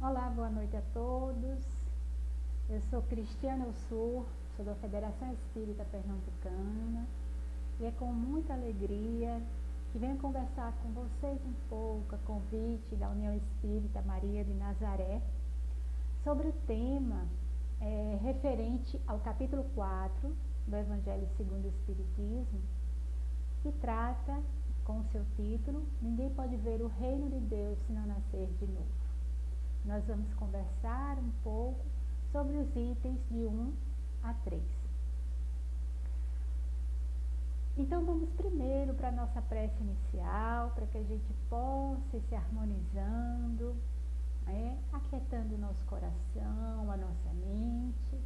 Olá, boa noite a todos. Eu sou Cristiana Ussur, sou da Federação Espírita Pernambucana e é com muita alegria que venho conversar com vocês um pouco, a convite da União Espírita Maria de Nazaré, sobre o tema referente ao capítulo 4 do Evangelho segundo o Espiritismo, que trata com o seu título Ninguém pode ver o reino de Deus se não nascer de novo. Nós vamos conversar um pouco sobre os itens de 1 a 3. Então vamos primeiro para a nossa prece inicial, para que a gente possa ir se harmonizando, aquietando o nosso coração, a nossa mente,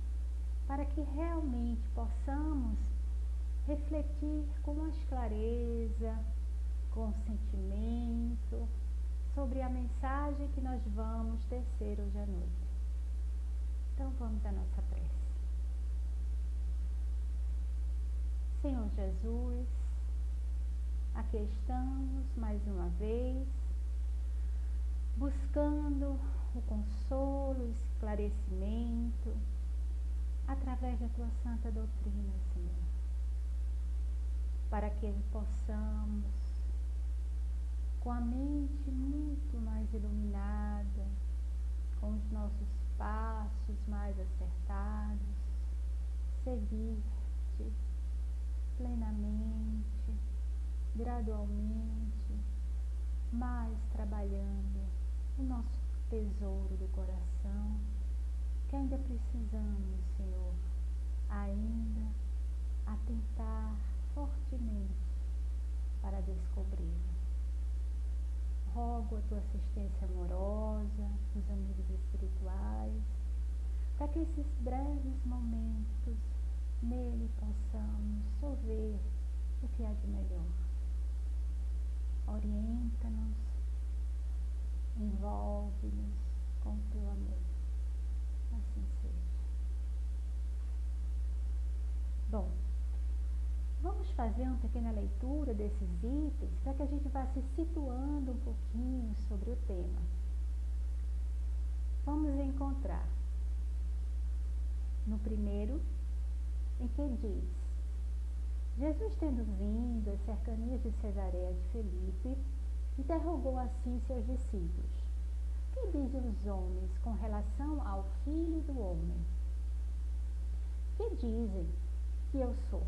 para que realmente possamos refletir com mais clareza, com sentimento, sobre a mensagem que nós vamos tecer hoje à noite. Então vamos à nossa prece. Senhor Jesus, aqui estamos mais uma vez, buscando o consolo, o esclarecimento, através da Tua Santa Doutrina, Senhor, para que possamos, com a mente muito mais iluminada, com os nossos passos mais acertados, seguir-te plenamente, gradualmente, mais trabalhando o nosso tesouro do coração, que ainda precisamos, Senhor, ainda atentar fortemente para descobri-lo. Rogo a Tua assistência amorosa, dos amigos espirituais, para que esses breves momentos nele possamos sorver o que há de melhor. Orienta-nos, envolve-nos com o Teu amor. Assim seja. Bom, vamos fazer uma pequena leitura desses itens para que a gente vá se situando um pouquinho sobre o tema. Vamos encontrar no primeiro, em que diz: Jesus, tendo vindo às cercanias de Cesareia de Filipe, interrogou assim seus discípulos: que dizem os homens com relação ao Filho do Homem? Que dizem que eu sou?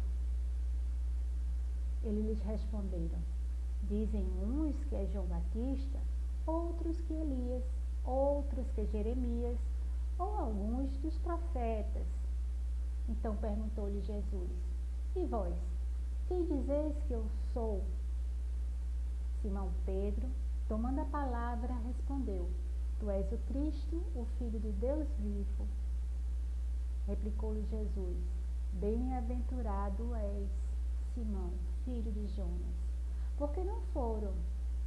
Eles lhes responderam: dizem uns que é João Batista, outros que Elias, outros que Jeremias, ou alguns dos profetas. Então perguntou-lhe Jesus: e vós, quem dizeis que eu sou? Simão Pedro, tomando a palavra, respondeu: tu és o Cristo, o Filho do Deus vivo. Replicou-lhe Jesus: bem-aventurado és, Simão, filho de Jonas, porque não foram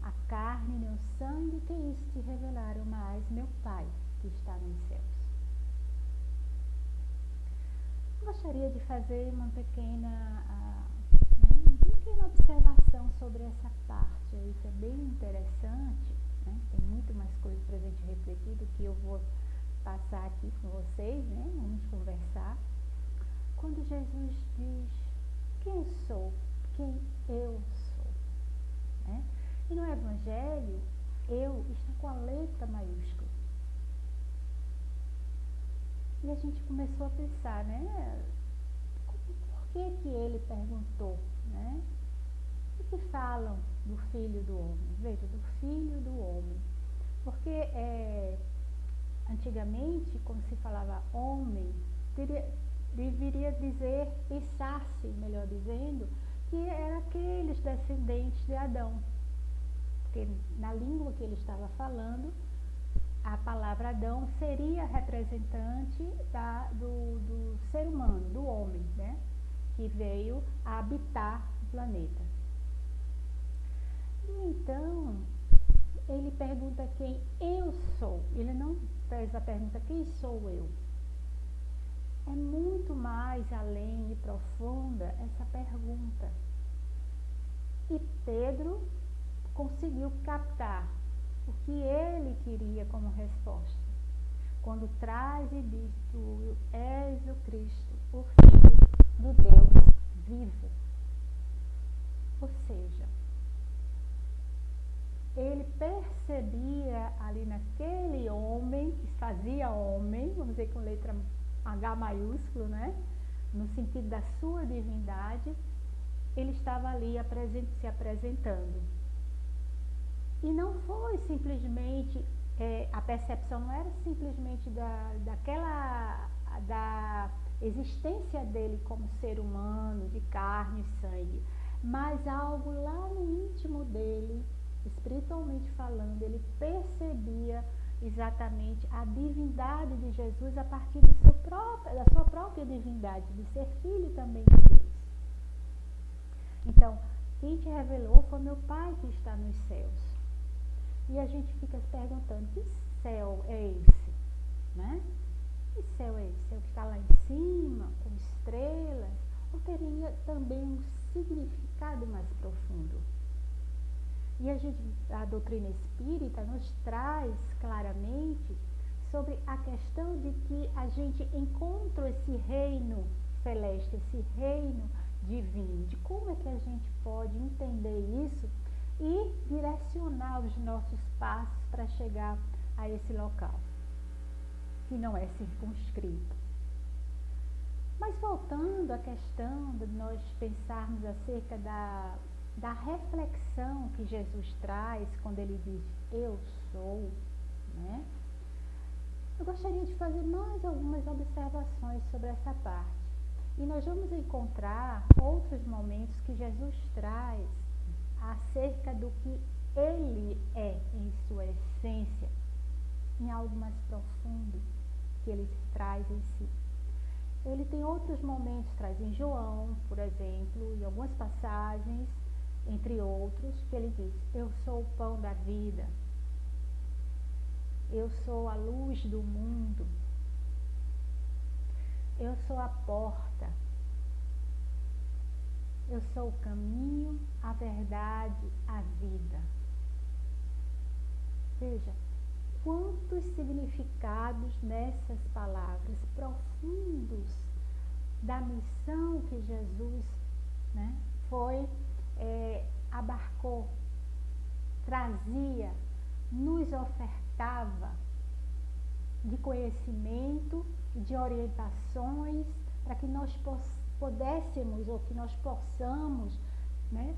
a carne nem o sangue que isso te revelaram, mas meu Pai que está nos céus. Gostaria de fazer uma pequena observação sobre essa parte aí, que é bem interessante, né? Tem muito mais coisa para a gente refletir do que eu vou passar aqui com vocês, né? Vamos conversar. Quando Jesus diz: quem eu sou? Quem eu sou? Né? E no Evangelho, eu está com a letra maiúscula. E a gente começou a pensar, né? Por que ele perguntou, né? O que falam do Filho do Homem? Veja, do Filho do Homem. Porque antigamente, quando se falava homem, deveria dizer, pensar-se, melhor dizendo, que eram aqueles descendentes de Adão. Porque na língua que ele estava falando, a palavra Adão seria representante do ser humano, do homem, né? Que veio a habitar o planeta. E então, ele pergunta quem eu sou. Ele não fez a pergunta quem sou eu. É muito mais além e profunda essa pergunta. E Pedro conseguiu captar o que ele queria como resposta. quando traz e diz: tu és o Cristo, o Filho do Deus vivo. Ou seja, ele percebia ali naquele homem, que se fazia homem, vamos dizer com letra H maiúsculo, né? No sentido da sua divindade, ele estava ali se apresentando. E não foi simplesmente, a percepção não era simplesmente da existência dele como ser humano, de carne e sangue, mas algo lá no íntimo dele, espiritualmente falando, ele percebia exatamente a divindade de Jesus a partir da sua própria divindade, de ser filho também de Deus. Então, quem te revelou foi meu Pai que está nos céus. E a gente fica se perguntando: que céu é esse? Né? Que céu é esse? É o que está lá em cima, com estrelas? Ou teria também um significado mais profundo? E a doutrina espírita nos traz claramente sobre a questão de que a gente encontra esse reino celeste, esse reino divino, de como é que a gente pode entender isso e direcionar os nossos passos para chegar a esse local, que não é circunscrito. Mas voltando à questão de nós pensarmos acerca da reflexão que Jesus traz quando ele diz: eu sou, né? Eu gostaria de fazer mais algumas observações sobre essa parte. E nós vamos encontrar outros momentos que Jesus traz acerca do que ele é em sua essência, em algo mais profundo que ele traz em si. Ele tem outros momentos, traz em João, por exemplo, em algumas passagens, entre outros, que ele diz: eu sou o pão da vida, eu sou a luz do mundo, eu sou a porta, eu sou o caminho, a verdade, a vida. Veja, quantos significados nessas palavras profundos da missão que Jesus, né, abarcou, trazia, nos ofertava de conhecimento, de orientações, para que nós pudéssemos ou que nós possamos, né,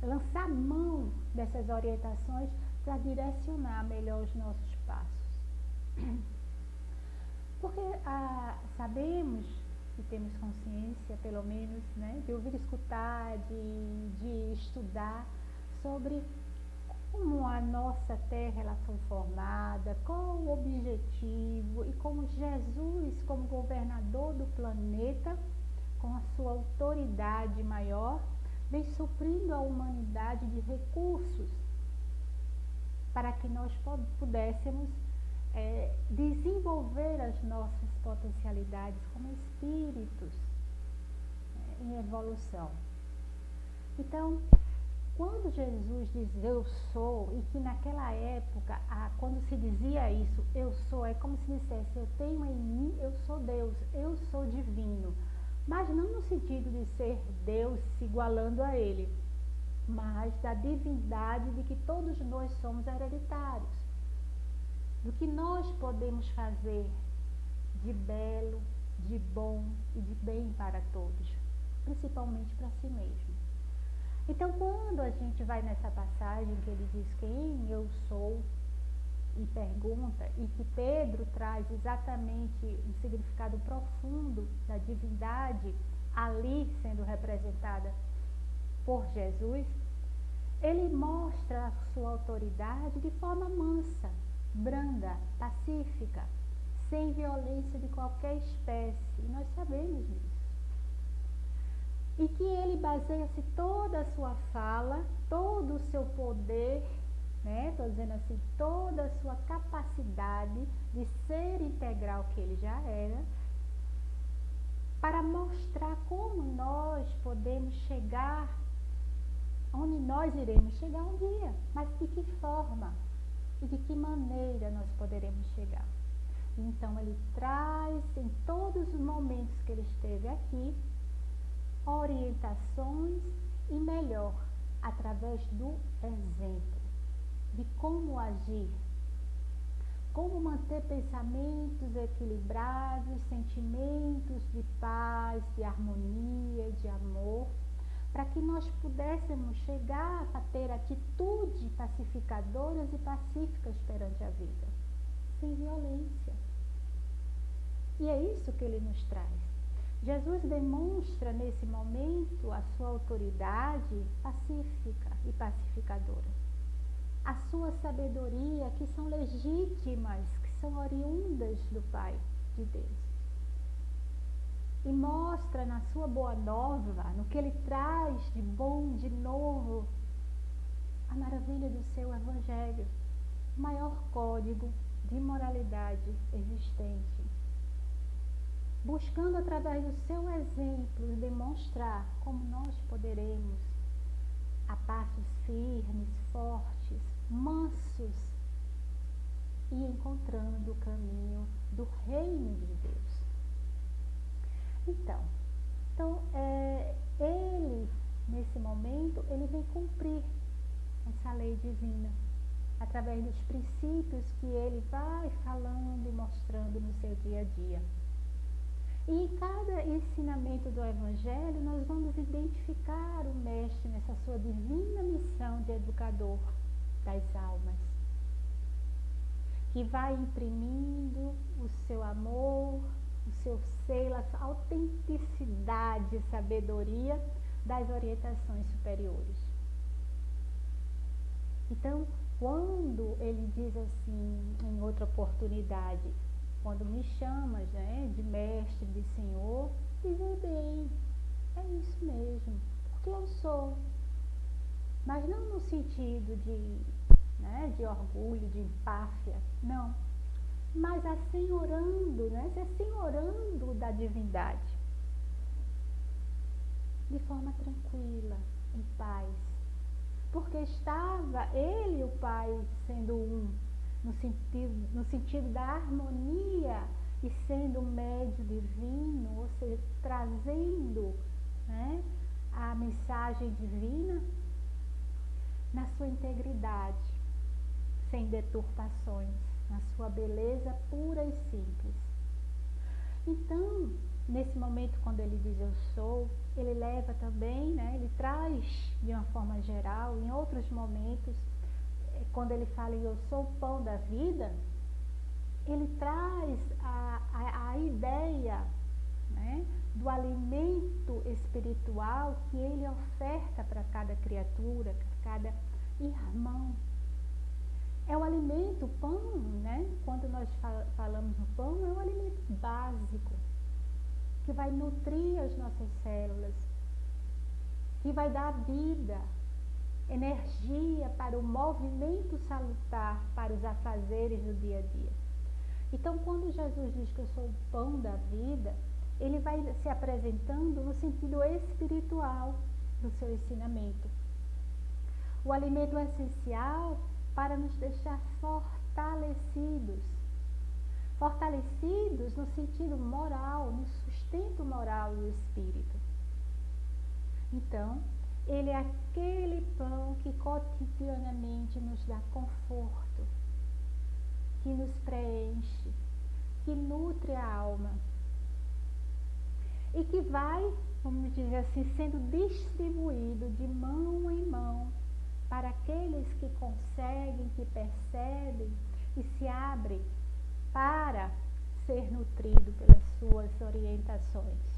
lançar mão dessas orientações para direcionar melhor os nossos passos. Porque sabemos e temos consciência, pelo menos, né, de ouvir escutar, de estudar sobre como a nossa Terra ela foi formada, qual o objetivo e como Jesus, como governador do planeta, com a sua autoridade maior, vem suprindo a humanidade de recursos para que nós pudéssemos desenvolver as nossas potencialidades como espíritos em evolução. Então, quando Jesus diz eu sou, e que naquela época, quando se dizia isso, eu sou, é como se dissesse: eu tenho em mim, eu sou Deus, eu sou divino. Mas não no sentido de ser Deus se igualando a ele, mas da divindade de que todos nós somos hereditários, do que nós podemos fazer de belo, de bom e de bem para todos, principalmente para si mesmo. Então, quando a gente vai nessa passagem que ele diz quem eu sou e pergunta, e que Pedro traz exatamente um significado profundo da divindade ali sendo representada por Jesus, ele mostra a sua autoridade de forma mansa, branda, pacífica, sem violência de qualquer espécie, e nós sabemos disso. E que ele baseia-se toda a sua fala, todo o seu poder, né? Estou dizendo assim, toda a sua capacidade de ser integral que ele já era, para mostrar como nós podemos chegar onde nós iremos chegar um dia, mas de que forma? e de que maneira nós poderemos chegar. Então ele traz em todos os momentos que ele esteve aqui orientações e melhor, através do exemplo, de como agir, como manter pensamentos equilibrados, sentimentos de paz, de harmonia, de amor, para que nós pudéssemos chegar a ter atitudes pacificadoras e pacíficas perante a vida, sem violência. E é isso que ele nos traz. Jesus demonstra nesse momento a sua autoridade pacífica e pacificadora, a sua sabedoria, que são legítimas, que são oriundas do Pai de Deus. E mostra na sua boa nova, no que ele traz de bom, de novo, a maravilha do seu Evangelho, o maior código de moralidade existente. Buscando através do seu exemplo demonstrar como nós poderemos, a passos firmes, fortes, mansos, e encontrando o caminho do reino de Deus. Então ele, nesse momento, ele vem cumprir essa lei divina, através dos princípios que ele vai falando e mostrando no seu dia a dia. E em cada ensinamento do Evangelho, nós vamos identificar o Mestre nessa sua divina missão de educador das almas, que vai imprimindo o seu amor, o seu selo, a autenticidade e sabedoria das orientações superiores. Então, quando ele diz assim, em outra oportunidade, quando me chamas, né, de mestre, de senhor, dizer bem, é isso mesmo, porque eu sou. Mas não no sentido de orgulho, de empáfia, não. Mas assenhorando, se assenhorando da divindade. De forma tranquila, em paz. Porque estava ele e o Pai sendo um, no sentido da harmonia e sendo um médio divino, ou seja, trazendo a mensagem divina na sua integridade, sem deturpações, na sua beleza pura e simples. Então, nesse momento, quando ele diz eu sou, ele leva também, ele traz de uma forma geral, em outros momentos, quando ele fala eu sou o pão da vida, ele traz a ideia do alimento espiritual que ele oferta para cada criatura, para cada irmão. É o alimento, o pão, quando nós falamos no pão, é um alimento básico, que vai nutrir as nossas células, que vai dar vida, energia para o movimento salutar, para os afazeres do dia a dia. Então, quando Jesus diz que eu sou o pão da vida, ele vai se apresentando no sentido espiritual do seu ensinamento. O alimento é essencial para nos deixar fortalecidos. Fortalecidos no sentido moral, no sustento moral do espírito. Então, ele é aquele pão que cotidianamente nos dá conforto, que nos preenche, que nutre a alma e que vai, vamos dizer assim, sendo distribuído de mão em mão para aqueles que conseguem, que percebem e se abrem para ser nutrido pelas suas orientações.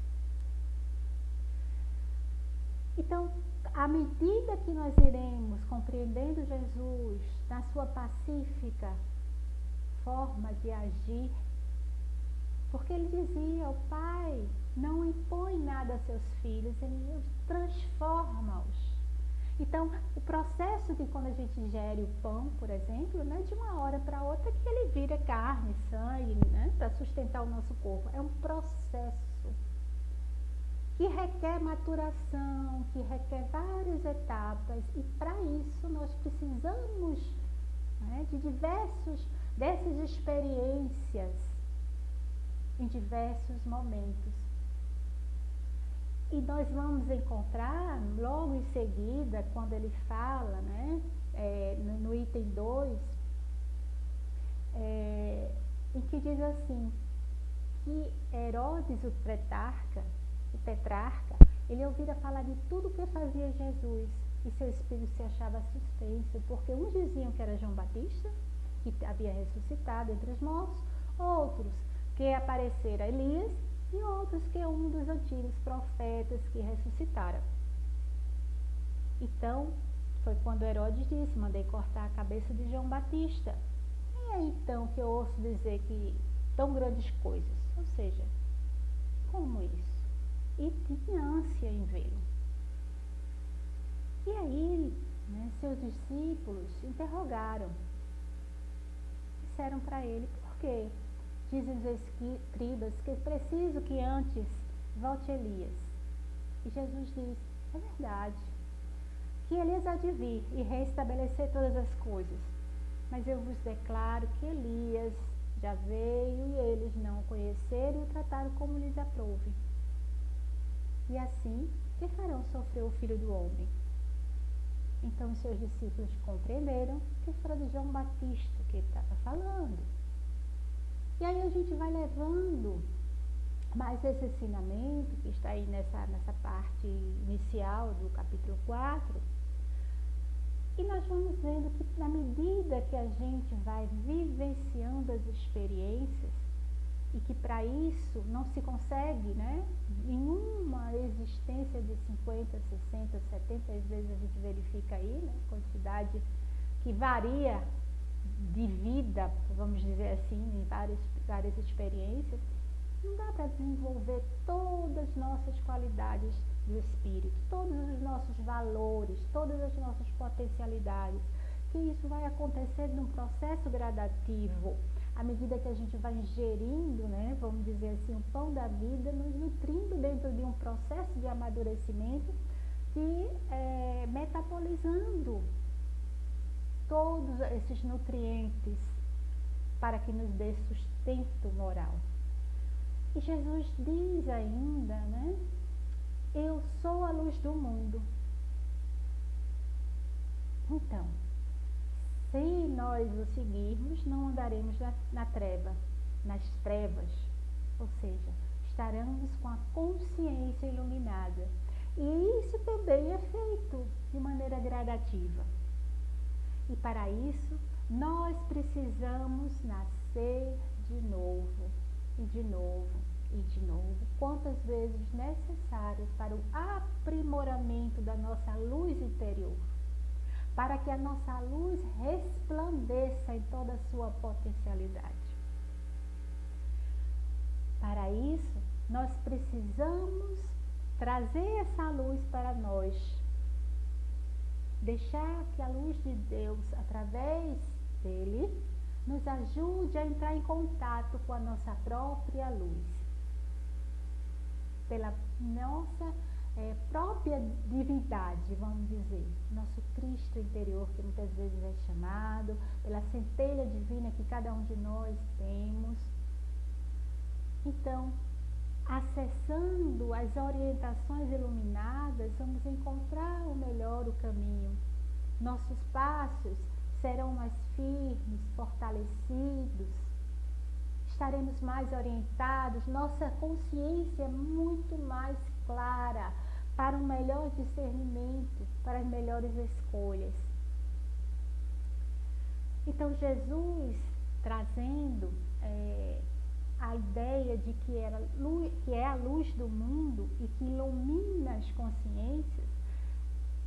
Então, à medida que nós iremos compreendendo Jesus na sua pacífica forma de agir, porque ele dizia, o Pai não impõe nada a seus filhos, ele transforma-os. Então, o processo de quando a gente ingere o pão, por exemplo, não é de uma hora para outra que ele vira carne, sangue, para sustentar o nosso corpo. É um processo que requer maturação, que requer várias etapas, e para isso nós precisamos né, dessas experiências em diversos momentos. E nós vamos encontrar logo em seguida, quando ele fala, né, no item 2, em que diz assim, que Herodes, o tetrarca, ele ouvira falar de tudo o que fazia Jesus, e seu espírito se achava suspenso, porque uns diziam que era João Batista, que havia ressuscitado entre os mortos, outros que aparecera Elias, e outros que é um dos antigos profetas que ressuscitaram. Então, foi quando Herodes disse, mandei cortar a cabeça de João Batista. E é então que eu ouço dizer que tão grandes coisas, ou seja, como isso? E tinha ânsia em vê-lo. E aí, né, seus discípulos interrogaram, disseram para ele, por quê? Dizem os escribas que é preciso que antes volte Elias. E Jesus diz, é verdade, que Elias há de vir e restabelecer todas as coisas. Mas eu vos declaro que Elias já veio e eles não o conheceram e o trataram como lhes aprouve. E assim, que farão sofrer o Filho do Homem? Então os seus discípulos compreenderam que era de João Batista que ele estava falando. E aí a gente vai levando mais esse ensinamento que está aí nessa parte inicial do capítulo 4, e nós vamos vendo que na medida que a gente vai vivenciando as experiências, e que para isso não se consegue, né, em uma existência de 50, 60, 70, às vezes a gente verifica aí, né, quantidade que varia de vida, vamos dizer assim, em várias experiências, não dá para desenvolver todas as nossas qualidades do espírito, todos os nossos valores, todas as nossas potencialidades, que isso vai acontecer num processo gradativo, à medida que a gente vai ingerindo, né, vamos dizer assim, o pão da vida, nos nutrindo dentro de um processo de amadurecimento, de metabolizando todos esses nutrientes para que nos dê sustento moral. E Jesus diz ainda, né, eu sou a luz do mundo. Então, se nós o seguirmos, não andaremos nas trevas, ou seja, estaremos com a consciência iluminada. E isso também é feito de maneira gradativa. E para isso, nós precisamos nascer de novo, e de novo, e de novo, quantas vezes necessárias para o aprimoramento da nossa luz interior, para que a nossa luz resplandeça em toda a sua potencialidade. Para isso, nós precisamos trazer essa luz para nós, deixar que a luz de Deus, através dele, nos ajude a entrar em contato com a nossa própria luz, pela nossa própria divindade, vamos dizer, nosso Cristo interior, que muitas vezes é chamado, pela centelha divina que cada um de nós temos. Então, acessando as orientações iluminadas, vamos encontrar o melhor, o caminho. Nossos passos serão mais firmes, fortalecidos, estaremos mais orientados, nossa consciência muito mais clara para um melhor discernimento, para as melhores escolhas. Então Jesus trazendo a ideia de que é a luz do mundo e que ilumina as consciências,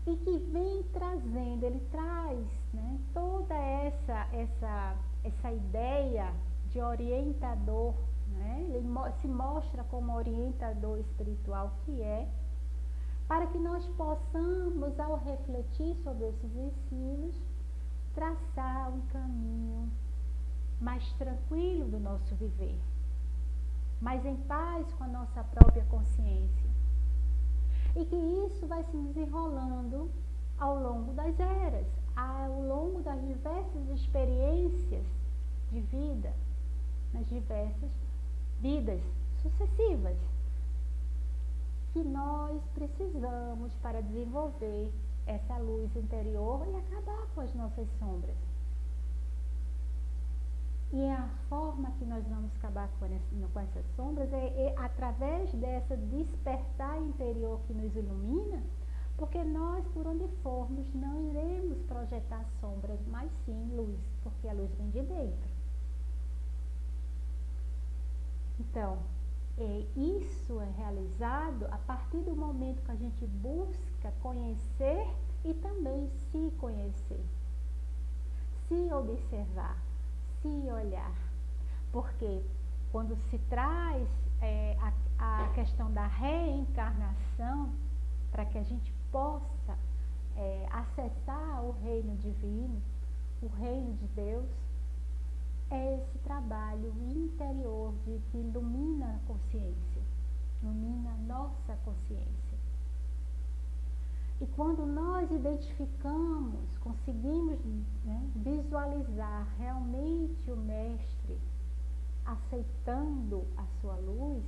e que vem trazendo, ele traz, né, toda essa ideia de orientador, né, ele se mostra como orientador espiritual que é, para que nós possamos, ao refletir sobre esses ensinos, traçar um caminho mais tranquilo do nosso viver, mais em paz com a nossa própria consciência. E que isso vai se desenrolando ao longo das eras, ao longo das diversas experiências de vida, nas diversas vidas sucessivas, que nós precisamos para desenvolver essa luz interior e acabar com as nossas sombras. E a forma que nós vamos acabar com essas sombras é através dessa despertar interior que nos ilumina, porque nós, por onde formos, não iremos projetar sombras, mas sim luz, porque a luz vem de dentro. Então, isso é realizado a partir do momento que a gente busca conhecer e também se conhecer, se observar, se olhar. Porque quando se traz a questão da reencarnação, para que a gente possa acessar o reino divino, o reino de Deus, é esse trabalho interior que ilumina a consciência, ilumina a nossa consciência. E quando nós identificamos, conseguimos, né, visualizar realmente o Mestre aceitando a sua luz,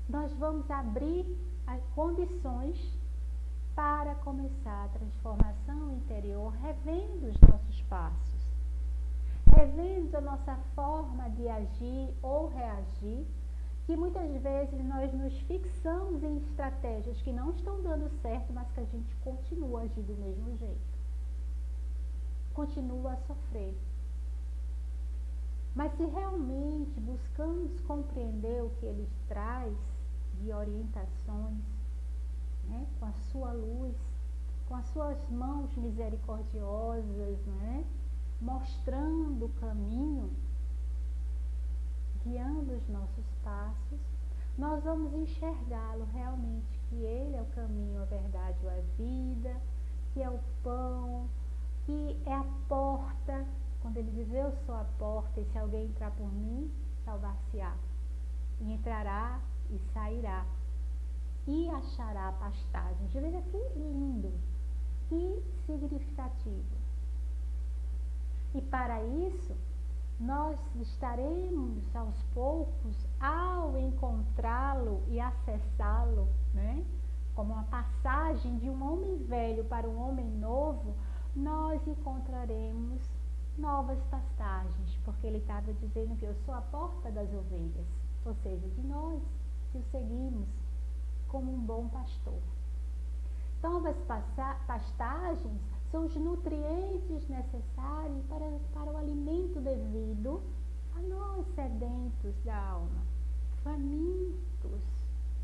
nós vamos abrir as condições para começar a transformação interior, revendo os nossos passos, revendo a nossa forma de agir ou reagir, que muitas vezes nós nos fixamos em estratégias que não estão dando certo, mas que a gente continua a agir do mesmo jeito, continua a sofrer. Mas se realmente buscamos compreender o que ele traz de orientações, né, com a sua luz, com as suas mãos misericordiosas, né, mostrando o caminho, guiando os nossos passos, nós vamos enxergá-lo realmente, que ele é o caminho, a verdade ou a vida, que é o pão, que é a porta, quando ele diz eu sou a porta, e se alguém entrar por mim, salvar-se-á, e entrará e sairá, e achará pastagem. Veja que lindo, que significativo. E para isso, nós estaremos aos poucos, ao encontrá-lo e acessá-lo, né, como uma passagem de um homem velho para um homem novo, nós encontraremos novas pastagens, porque ele estava dizendo que eu sou a porta das ovelhas, ou seja, de nós que o seguimos como um bom pastor. Novas pastagens são os nutrientes necessários para o alimento devido a nós sedentos da alma, famintos,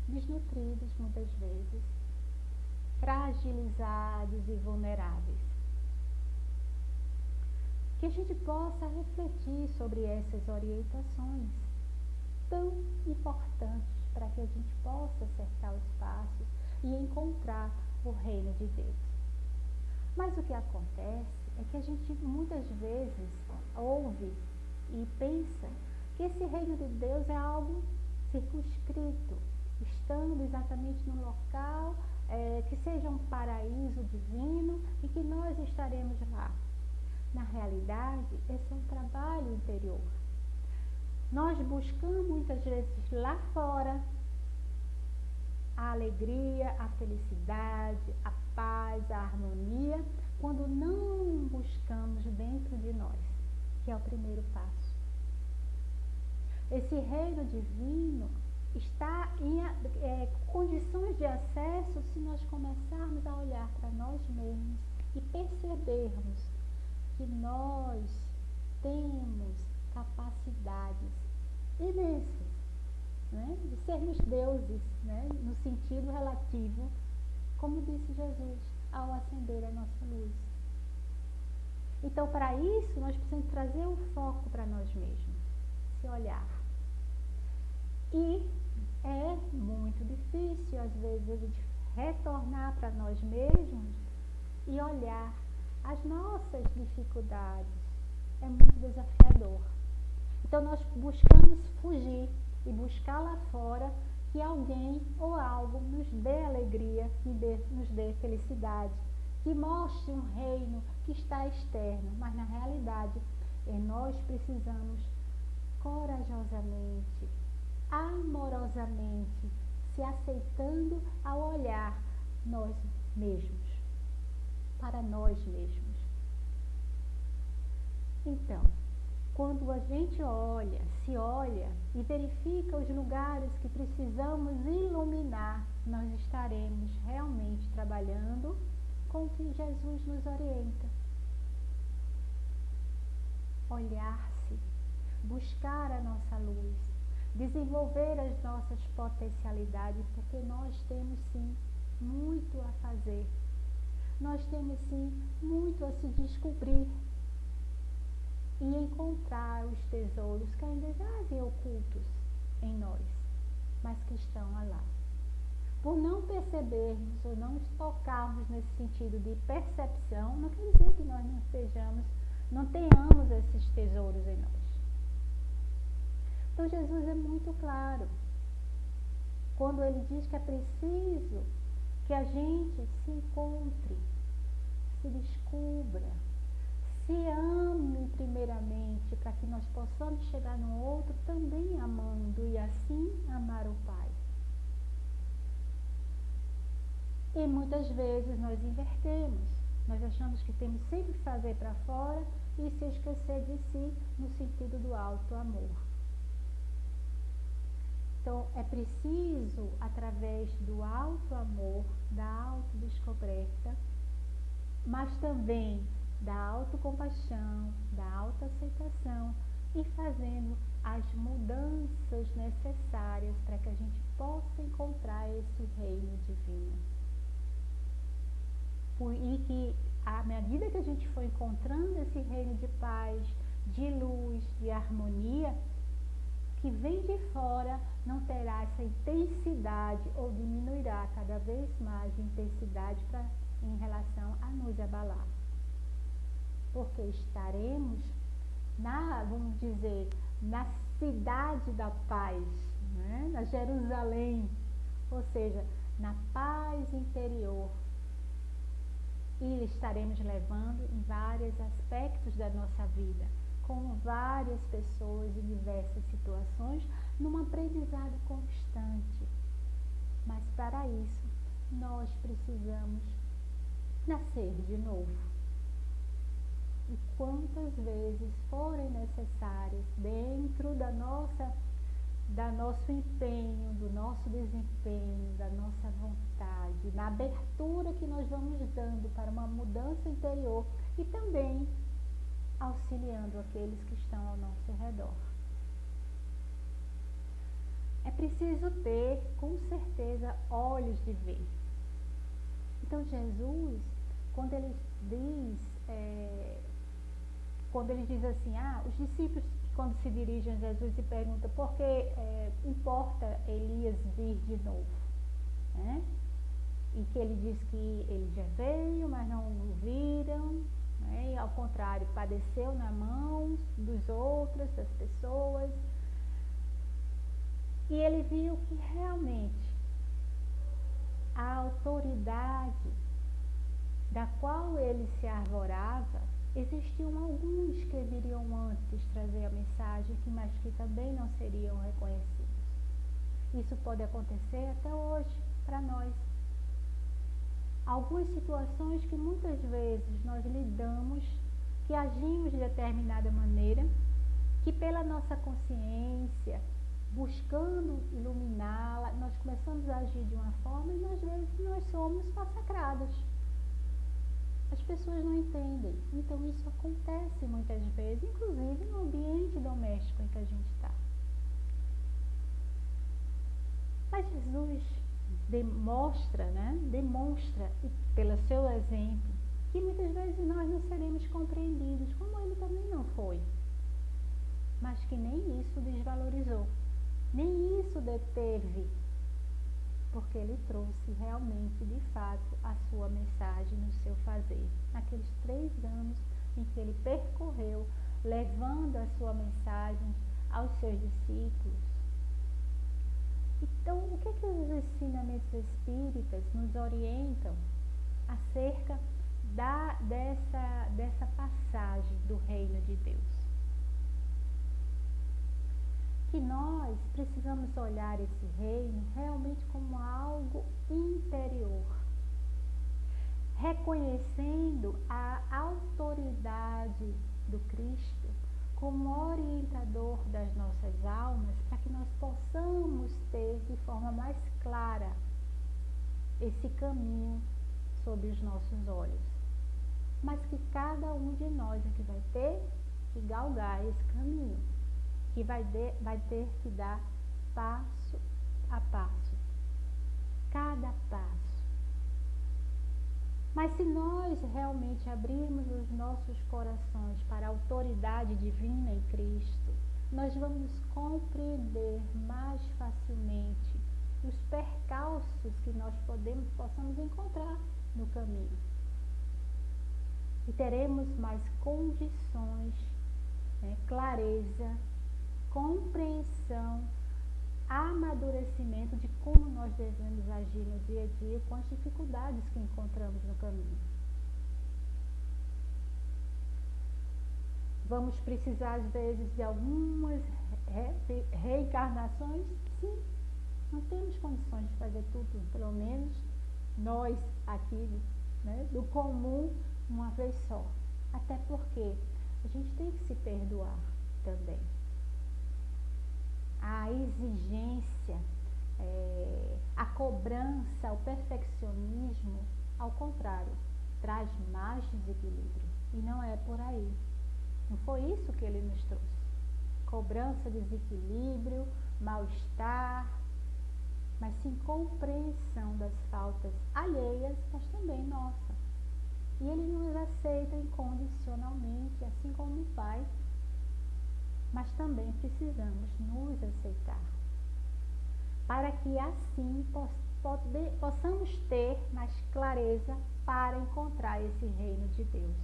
desnutridos muitas vezes, fragilizados e vulneráveis. Que a gente possa refletir sobre essas orientações tão importantes para que a gente possa acertar os passos e encontrar o reino de Deus. Mas o que acontece é que a gente muitas vezes ouve e pensa que esse reino de Deus é algo circunscrito, estando exatamente no local que seja um paraíso divino e que nós estaremos lá. Na realidade, esse é um trabalho interior. Nós buscamos muitas vezes lá fora a alegria, a felicidade, a paz, a harmonia, quando não buscamos dentro de nós, que é o primeiro passo. Esse reino divino está em condições de acesso se nós começarmos a olhar para nós mesmos e percebermos que nós temos capacidades imensas, né, de sermos deuses, né, no sentido relativo, como disse Jesus, ao acender a nossa luz. Então, para isso, nós precisamos trazer o foco para nós mesmos, se olhar. E é muito difícil, às vezes, a gente retornar para nós mesmos e olhar as nossas dificuldades. É muito desafiador. Então, nós buscamos fugir e buscar lá fora que alguém ou algo nos dê alegria, nos dê felicidade, que mostre um reino que está externo, mas na realidade nós precisamos corajosamente, amorosamente, se aceitando ao olhar nós mesmos, para nós mesmos. Então, quando a gente se olha e verifica os lugares que precisamos iluminar, nós estaremos realmente trabalhando com o que Jesus nos orienta. Olhar-se, buscar a nossa luz, desenvolver as nossas potencialidades, porque nós temos sim muito a fazer. Nós temos sim muito a se descobrir e encontrar os tesouros que ainda jazem ocultos em nós, mas que estão lá. Por não percebermos ou não tocarmos nesse sentido de percepção, não quer dizer que nós não tenhamos esses tesouros em nós. Então Jesus é muito claro quando ele diz que é preciso que a gente se encontre, se descubra, se ame primeiramente, para que nós possamos chegar no outro também amando e assim amar o Pai. E muitas vezes nós invertemos, nós achamos que temos sempre que fazer para fora e se esquecer de si no sentido do alto amor. Então é preciso, através do alto amor, da autodescoberta, mas também da autocompaixão, da autoaceitação e fazendo as mudanças necessárias para que a gente possa encontrar esse reino divino. E que, à medida que a gente for encontrando esse reino de paz, de luz, de harmonia, que vem de fora não terá essa intensidade ou diminuirá cada vez mais de intensidade em relação a nos abalar. Porque estaremos vamos dizer, na cidade da paz, né? Na Jerusalém, ou seja, na paz interior. E estaremos levando em vários aspectos da nossa vida, com várias pessoas em diversas situações, num aprendizado constante. Mas para isso, nós precisamos nascer de novo. E quantas vezes forem necessárias, dentro do nosso empenho, do nosso desempenho, da nossa vontade, na abertura que nós vamos dando para uma mudança interior e também auxiliando aqueles que estão ao nosso redor. É preciso ter, com certeza, olhos de ver. Então Jesus, quando ele diz assim, os discípulos quando se dirigem a Jesus e perguntam por que importa Elias vir de novo, né? E que ele diz que ele já veio, mas não o viram, né? E ao contrário, padeceu na mão dos outros, das pessoas. E ele viu que realmente a autoridade da qual ele se arvorava, existiam alguns que viriam antes trazer a mensagem, mas que também não seriam reconhecidos. Isso pode acontecer até hoje para nós. Algumas situações que muitas vezes nós lidamos, que agimos de determinada maneira, que pela nossa consciência, buscando iluminá-la, nós começamos a agir de uma forma e às vezes nós somos massacrados. As pessoas não entendem, então isso acontece muitas vezes, inclusive no ambiente doméstico em que a gente está. Mas Jesus demonstra, pelo seu exemplo, que muitas vezes nós não seremos compreendidos, como ele também não foi. Mas que nem isso desvalorizou, nem isso deteve, porque ele trouxe realmente, de fato, a sua mensagem no seu fazer. Naqueles 3 anos em que ele percorreu, levando a sua mensagem aos seus discípulos. Então, o que os ensinamentos espíritas nos orientam acerca dessa passagem do reino de Deus. Que nós precisamos olhar esse reino realmente como algo interior, reconhecendo a autoridade do Cristo como orientador das nossas almas, para que nós possamos ter de forma mais clara esse caminho sob os nossos olhos. Mas que cada um de nós é que vai ter que galgar esse caminho, que vai ter que dar passo a passo, cada passo. Mas se nós realmente abrirmos os nossos corações para a autoridade divina em Cristo, nós vamos compreender mais facilmente os percalços que nós possamos encontrar no caminho. E teremos mais condições, clareza, compreensão, amadurecimento de como nós devemos agir no dia a dia com as dificuldades que encontramos no caminho. Vamos precisar, às vezes, de algumas reencarnações? Sim, não temos condições de fazer tudo, pelo menos nós aqui, do comum, uma vez só. Até porque a gente tem que se perdoar também. A exigência, a cobrança, o perfeccionismo, ao contrário, traz mais desequilíbrio. E não é por aí. Não foi isso que ele nos trouxe. Cobrança, desequilíbrio, mal-estar, mas sim compreensão das faltas alheias, mas também nossa. E ele nos aceita incondicionalmente, assim como o Pai. Mas também precisamos nos aceitar, para que assim possamos ter mais clareza para encontrar esse reino de Deus.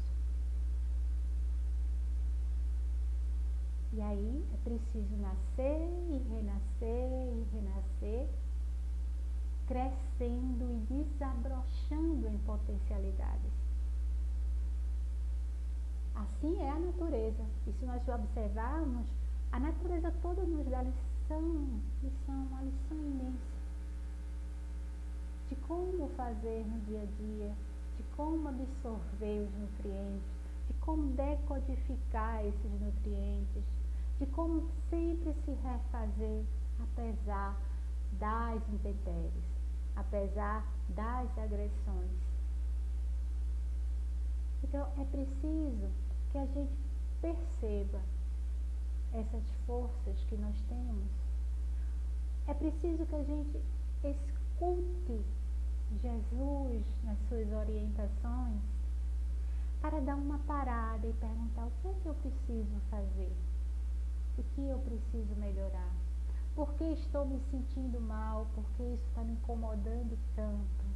E aí é preciso nascer e renascer, crescendo e desabrochando em potencialidades. Assim é a natureza. E se nós observarmos, a natureza toda nos dá uma lição imensa de como fazer no dia a dia, de como absorver os nutrientes, de como decodificar esses nutrientes, de como sempre se refazer, apesar das intempéries, apesar das agressões. Então, é preciso que a gente perceba essas forças que nós temos. É preciso que a gente escute Jesus nas suas orientações para dar uma parada e perguntar: o que é que eu preciso fazer? O que eu preciso melhorar? Por que estou me sentindo mal? Por que isso está me incomodando tanto?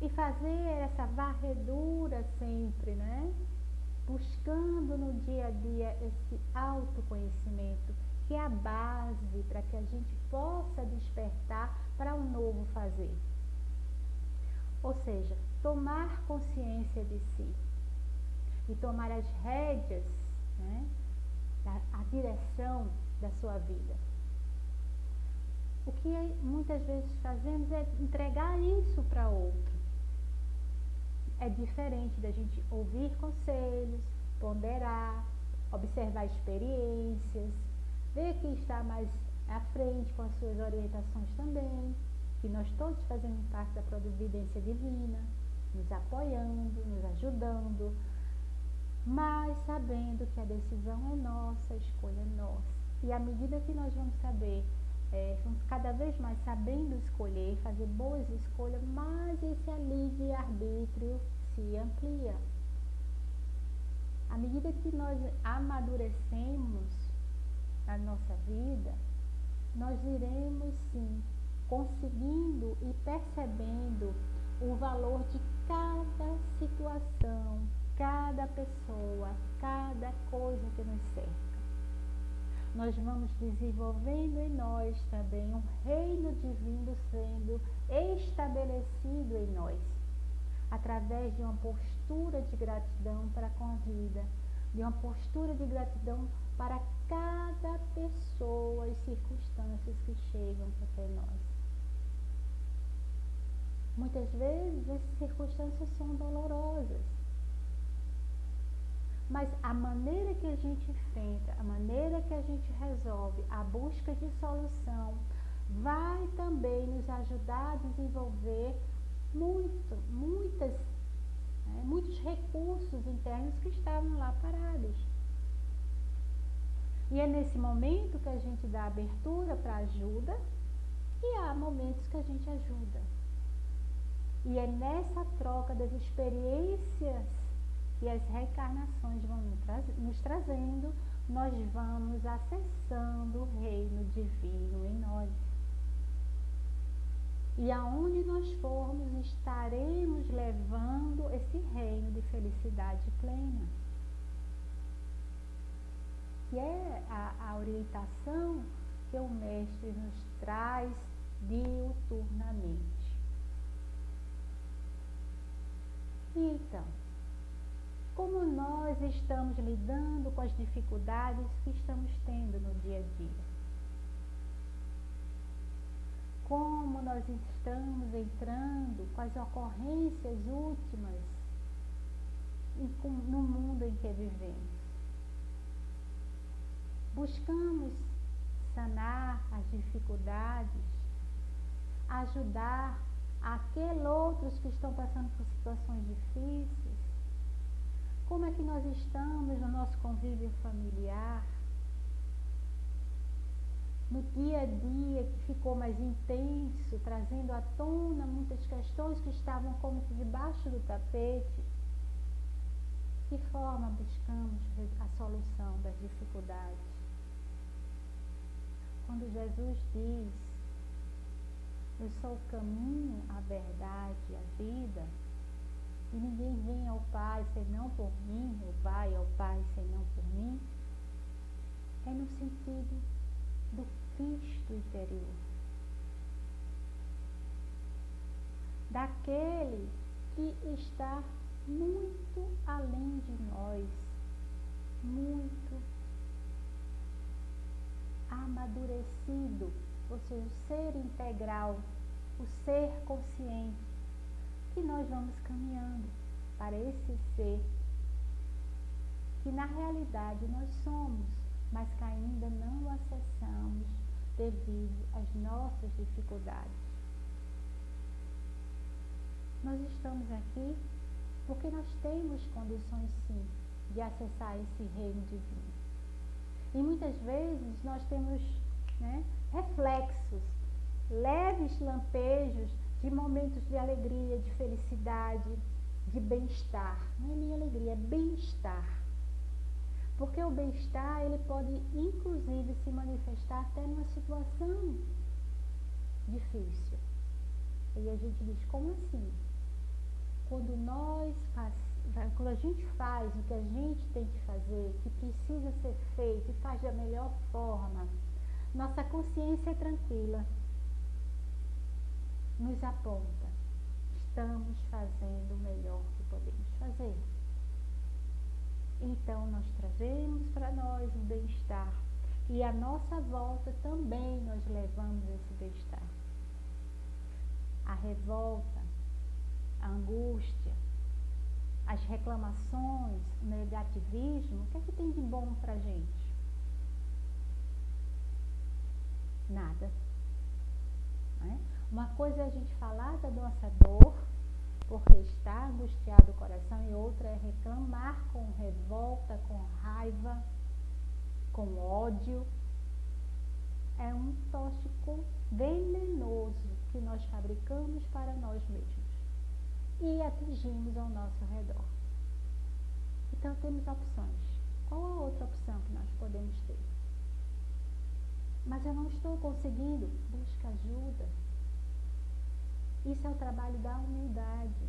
E fazer essa varredura sempre, buscando no dia a dia esse autoconhecimento, que é a base para que a gente possa despertar para um novo fazer. Ou seja, tomar consciência de si e tomar as rédeas, a direção da sua vida. O que muitas vezes fazemos é entregar isso para outro. É diferente da gente ouvir conselhos, ponderar, observar experiências, ver quem está mais à frente com as suas orientações também, que nós todos fazemos parte da providência divina, nos apoiando, nos ajudando, mas sabendo que a decisão é nossa, a escolha é nossa. E à medida que nós vamos vamos cada vez mais sabendo escolher, fazer boas escolhas, mais esse livre-arbítrio se amplia. À medida que nós amadurecemos a nossa vida, nós iremos sim conseguindo e percebendo o valor de cada situação, cada pessoa, cada coisa que nos cerca. Nós vamos desenvolvendo em nós também um reino divino sendo estabelecido em nós. através de uma postura de gratidão para com a vida, de uma postura de gratidão para cada pessoa e circunstâncias que chegam até nós. Muitas vezes essas circunstâncias são dolorosas, mas a maneira que a gente enfrenta, a maneira que a gente resolve, a busca de solução, vai também nos ajudar a desenvolver muitos recursos internos que estavam lá parados. E é nesse momento que a gente dá abertura para ajuda e há momentos que a gente ajuda. E é nessa troca das experiências que as reencarnações vão nos trazendo, nós vamos acessando o reino divino em nós. E aonde nós formos, estaremos levando esse reino de felicidade plena. Que é a orientação que o Mestre nos traz diuturnamente. Então, como nós estamos lidando com as dificuldades que estamos tendo no dia a dia? Como nós estamos entrando com as ocorrências últimas no mundo em que vivemos? Buscamos sanar as dificuldades, ajudar aqueles outros que estão passando por situações difíceis? Como é que nós estamos no nosso convívio familiar? No dia a dia que ficou mais intenso, trazendo à tona muitas questões que estavam como que debaixo do tapete? De que forma buscamos a solução das dificuldades? Quando Jesus diz: eu sou o caminho, a verdade e a vida, e ninguém vem ao Pai senão por mim, ou vai ao Pai senão por mim, é no sentido do Cristo interior, daquele que está muito além de nós, muito amadurecido, ou seja, o ser integral, o ser consciente, que nós vamos caminhando para esse ser que na realidade nós somos, mas que ainda não o acessamos devido às nossas dificuldades. Nós estamos aqui porque nós temos condições sim de acessar esse reino divino. E muitas vezes nós temos reflexos, leves lampejos de momentos de alegria, de felicidade, de bem-estar. Não é nem alegria, é bem-estar. Porque o bem-estar, ele pode inclusive se manifestar até numa situação difícil. E a gente diz, como assim? Quando a gente faz o que a gente tem que fazer, que precisa ser feito e faz da melhor forma, nossa consciência é tranquila, nos aponta, estamos fazendo o melhor que podemos fazer. Então nós trazemos para nós o bem-estar e à nossa volta também nós levamos esse bem-estar. A revolta, a angústia, as reclamações, o negativismo, o que é que tem de bom para a gente? Nada. Não é? Uma coisa é a gente falar da nossa dor, porque está angustiado o coração, e outra é reclamar com revolta, com raiva, com ódio. É um tóxico venenoso que nós fabricamos para nós mesmos e atingimos ao nosso redor. Então temos opções. Qual a outra opção que nós podemos ter? Mas eu não estou conseguindo. Busca ajuda. Isso é o trabalho da humildade.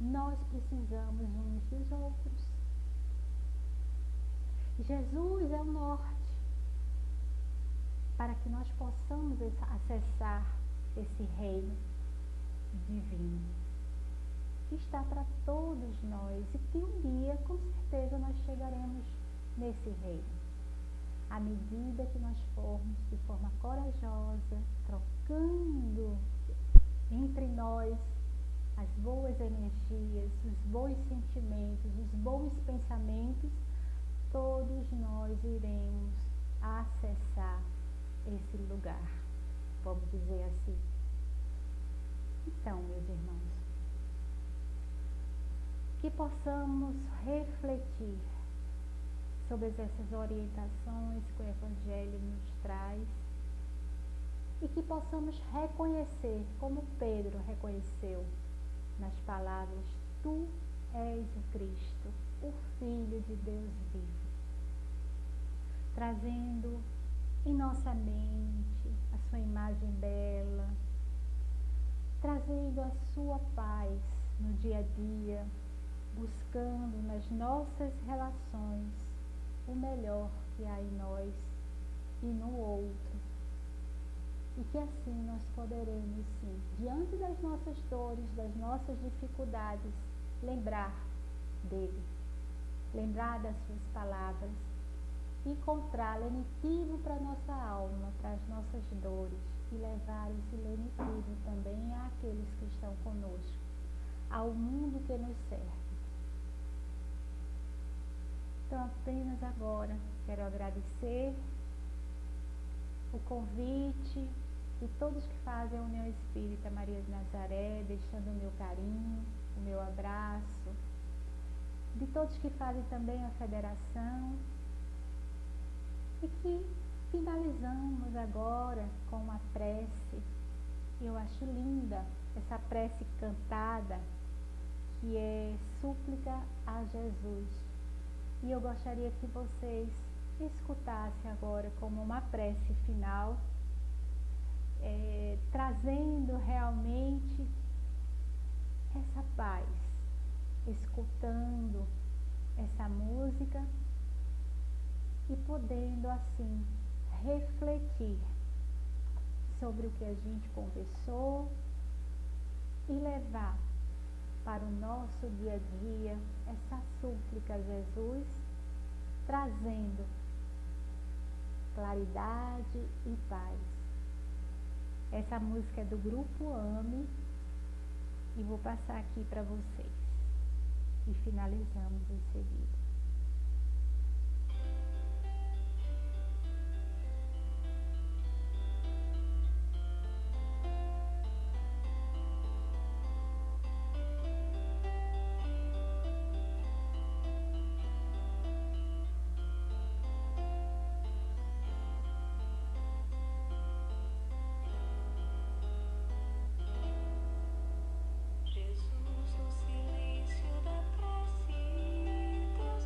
Nós precisamos uns dos outros. Jesus é o norte para que nós possamos acessar esse reino divino. que está para todos nós e que um dia, com certeza, nós chegaremos nesse reino. À medida que nós formos de forma corajosa, trocando entre nós as boas energias, os bons sentimentos, os bons pensamentos, todos nós iremos acessar esse lugar, vamos dizer assim. Então, meus irmãos, que possamos refletir sobre essas orientações que o Evangelho nos traz e que possamos reconhecer, como Pedro reconheceu nas palavras: Tu és o Cristo, o Filho de Deus vivo, trazendo em nossa mente a sua imagem bela, trazendo a sua paz no dia a dia, buscando nas nossas relações o melhor que há em nós e no outro. E que assim nós poderemos, sim, diante das nossas dores, das nossas dificuldades, lembrar dele, lembrar das suas palavras, encontrar lenitivo para a nossa alma, para as nossas dores, e levar esse lenitivo também àqueles que estão conosco, ao mundo que nos serve. Então, apenas agora quero agradecer o convite de todos que fazem a União Espírita Maria de Nazaré, deixando o meu carinho, o meu abraço, de todos que fazem também a federação, e que finalizamos agora com uma prece. Eu acho linda essa prece cantada, que é súplica a Jesus. E eu gostaria que vocês escutassem agora como uma prece final, trazendo realmente essa paz, escutando essa música e podendo assim refletir sobre o que a gente conversou e levar para o nosso dia a dia essa súplica a Jesus, trazendo claridade e paz. Essa música é do grupo AME e vou passar aqui para vocês e finalizamos em seguida. Jesus, no silêncio da prece, teus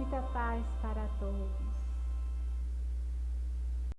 Muita paz para todos.